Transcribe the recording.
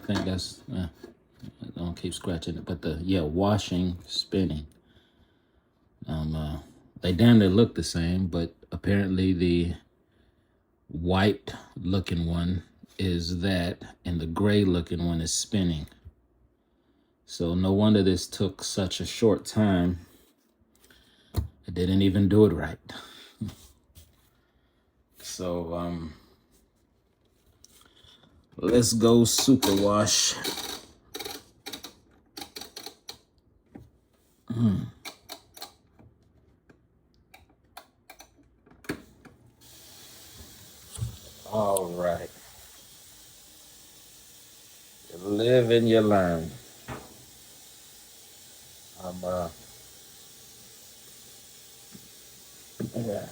think that's, I don't keep scratching it, but washing, spinning. They damn near look the same, but apparently the white looking one is that, and the gray looking one is spinning. So no wonder this took such a short time. I didn't even do it right. So let's go super wash. All right. You live and you learn. Yeah.